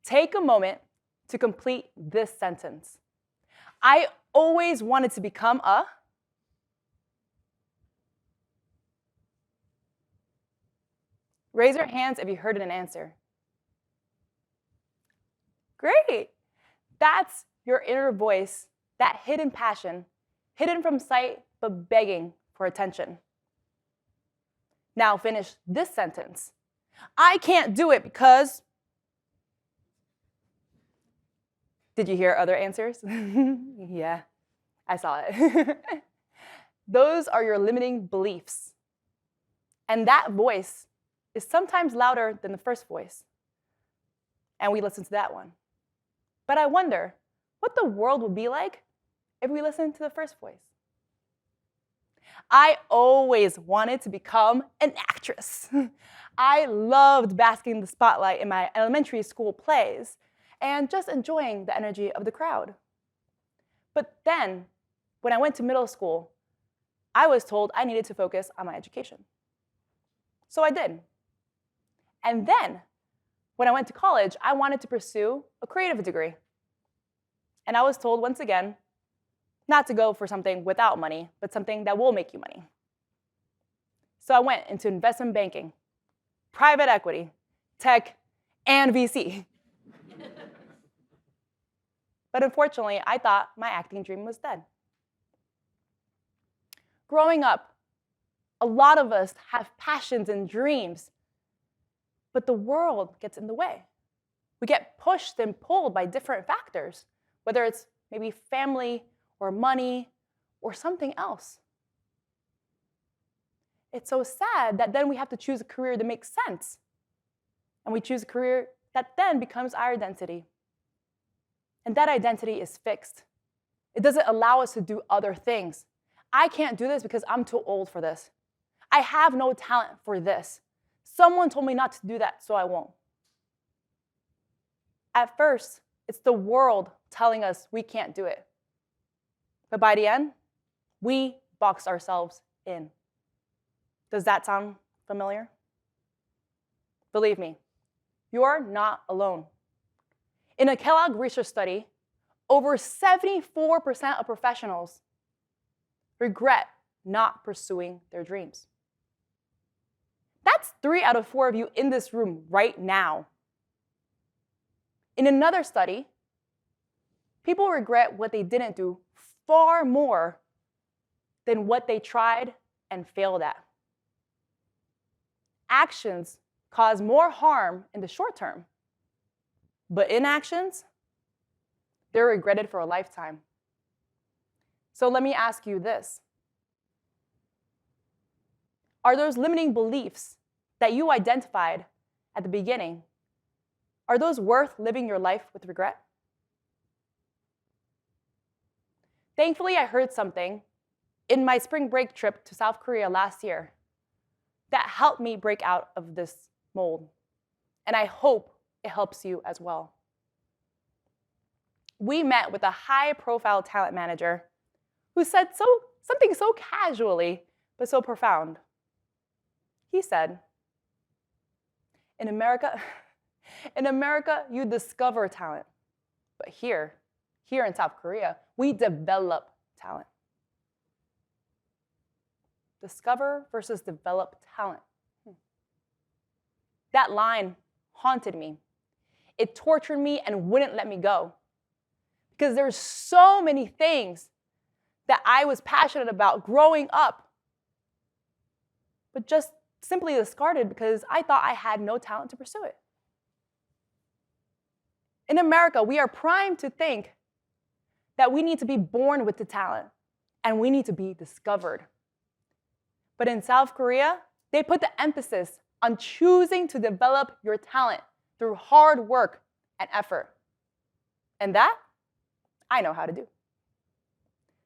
Take a moment to complete this sentence. I always wanted to become a... Raise your hands if you heard an answer. Great. That's your inner voice, that hidden passion, hidden from sight, but begging for attention. Now finish this sentence. I can't do it because... Did you hear other answers? Yeah, I saw it. Those are your limiting beliefs. And that voice is sometimes louder than the first voice. And we listen to that one. But I wonder what the world would be like if we listened to the first voice. I always wanted to become an actress. I loved basking in the spotlight in my elementary school plays and just enjoying the energy of the crowd. But then, when I went to middle school, I was told I needed to focus on my education. So I did. And then, when I went to college, I wanted to pursue a creative degree. And I was told, once again, not to go for something without money, but something that will make you money. So I went into investment banking, private equity, tech, and VC. But unfortunately, I thought my acting dream was dead. Growing up, a lot of us have passions and dreams, but the world gets in the way. We get pushed and pulled by different factors, whether it's maybe family or money or something else. It's so sad that then we have to choose a career that makes sense. And we choose a career that then becomes our identity. And that identity is fixed. It doesn't allow us to do other things. I can't do this because I'm too old for this. I have no talent for this. Someone told me not to do that, so I won't. At first, it's the world telling us we can't do it. But by the end, we box ourselves in. Does that sound familiar? Believe me, you're not alone. In a Kellogg research study, over 74% of professionals regret not pursuing their dreams. That's 3 out of 4 of you in this room right now. In another study, people regret what they didn't do far more than what they tried and failed at. Actions cause more harm in the short term, but inactions, they're regretted for a lifetime. So let me ask you this. Are those limiting beliefs that you identified at the beginning, are those worth living your life with regret? Thankfully, I heard something in my spring break trip to South Korea last year that helped me break out of this mold. And I hope it helps you as well. We met with a high-profile talent manager who said something so casually, but so profound. He said, in America, you discover talent. But here in South Korea, we develop talent. Discover versus develop talent. That line haunted me. It tortured me and wouldn't let me go. Because there's so many things that I was passionate about growing up, but just simply discarded because I thought I had no talent to pursue it. In America, we are primed to think that we need to be born with the talent and we need to be discovered. But in South Korea, they put the emphasis on choosing to develop your talent through hard work and effort. And that, I know how to do.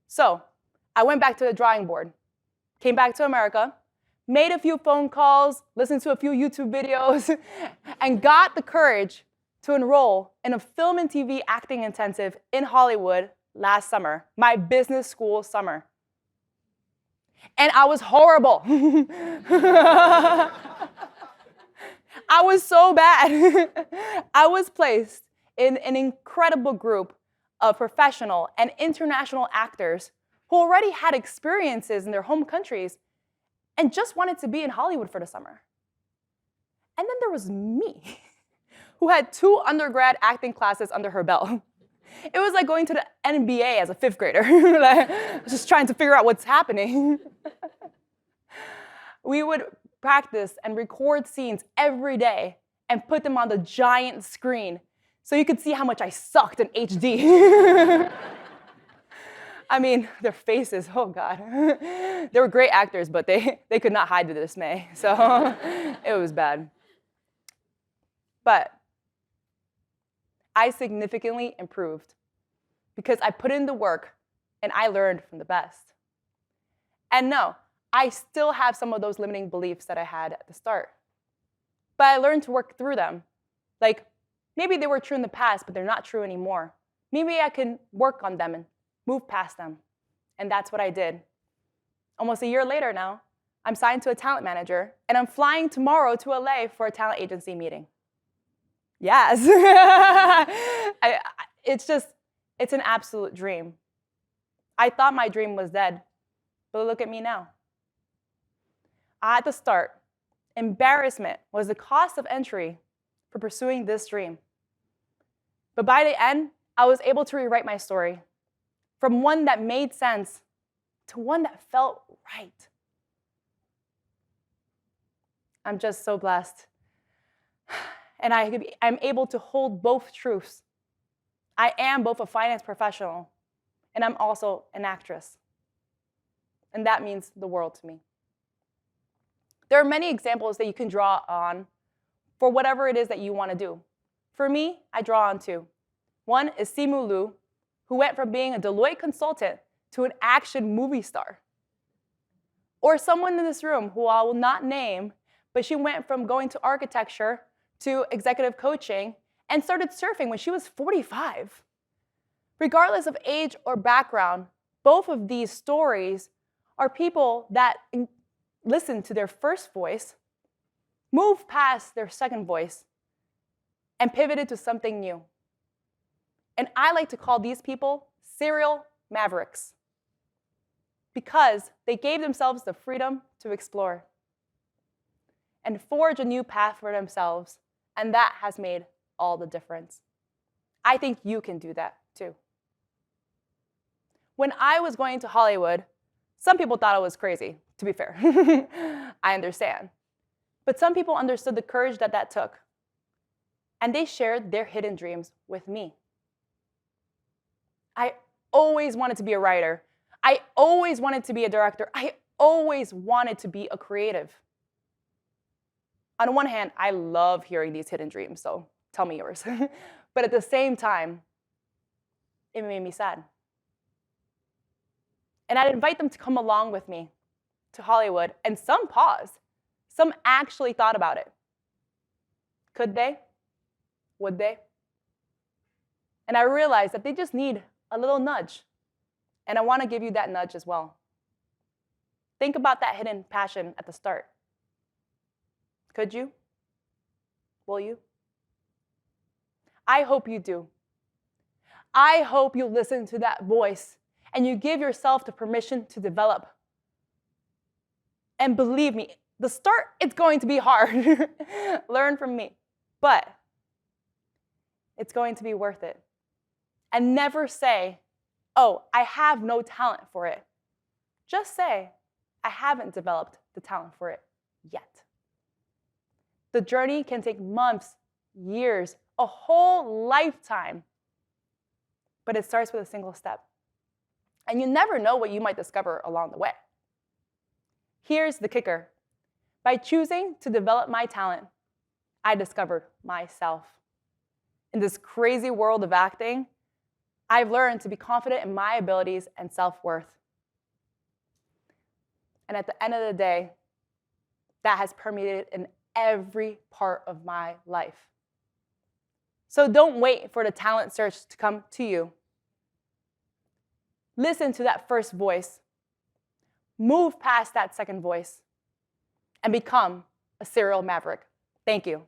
So I went back to the drawing board, came back to America, made a few phone calls, listened to a few YouTube videos, and got the courage to enroll in a film and TV acting intensive in Hollywood last summer, my business school summer. And I was horrible. I was so bad. I was placed in an incredible group of professional and international actors who already had experiences in their home countries and just wanted to be in Hollywood for the summer. And then there was me, who had 2 undergrad acting classes under her belt. It was like going to the MBA as a 5th grader, like, just trying to figure out what's happening. We would practice and record scenes every day and put them on the giant screen so you could see how much I sucked in HD. I mean, their faces, oh God. They were great actors, but they could not hide the dismay, so it was bad. But I significantly improved because I put in the work and I learned from the best. And no, I still have some of those limiting beliefs that I had at the start. But I learned to work through them. Like, maybe they were true in the past, but they're not true anymore. Maybe I can work on them and move past them. And that's what I did. Almost a year later now, I'm signed to a talent manager, and I'm flying tomorrow to LA for a talent agency meeting. Yes. It's an absolute dream. I thought my dream was dead, but look at me now. At the start, embarrassment was the cost of entry for pursuing this dream. But by the end, I was able to rewrite my story from one that made sense to one that felt right. I'm just so blessed. And I'm able to hold both truths. I am both a finance professional, and I'm also an actress. And that means the world to me. There are many examples that you can draw on for whatever it is that you want to do. For me, I draw on 2. One is Simu Liu, who went from being a Deloitte consultant to an action movie star. Or someone in this room who I will not name, but she went from going to architecture to executive coaching and started surfing when she was 45. Regardless of age or background, both of these stories are people that listened to their first voice, moved past their second voice, and pivoted to something new. And I like to call these people serial mavericks because they gave themselves the freedom to explore and forge a new path for themselves, and that has made all the difference. I think you can do that too. When I was going to Hollywood, some people thought I was crazy, to be fair. I understand. But some people understood the courage that took, and they shared their hidden dreams with me. I always wanted to be a writer. I always wanted to be a director. I always wanted to be a creative. On one hand, I love hearing these hidden dreams, so tell me yours. But at the same time, it made me sad. And I'd invite them to come along with me to Hollywood, and some paused. Some actually thought about it. Could they? Would they? And I realized that they just need a little nudge. And I want to give you that nudge as well. Think about that hidden passion at the start. Could you? Will you? I hope you do. I hope you listen to that voice and you give yourself the permission to develop. And believe me, the start, it's going to be hard. Learn from me. But it's going to be worth it. And never say, oh, I have no talent for it. Just say, I haven't developed the talent for it yet. The journey can take months, years, a whole lifetime. But it starts with a single step. And you never know what you might discover along the way. Here's the kicker. By choosing to develop my talent, I discovered myself. In this crazy world of acting, I've learned to be confident in my abilities and self-worth. And at the end of the day, that has permeated in every part of my life. So don't wait for the talent search to come to you. Listen to that first voice. Move past that second voice and become a serial maverick. Thank you.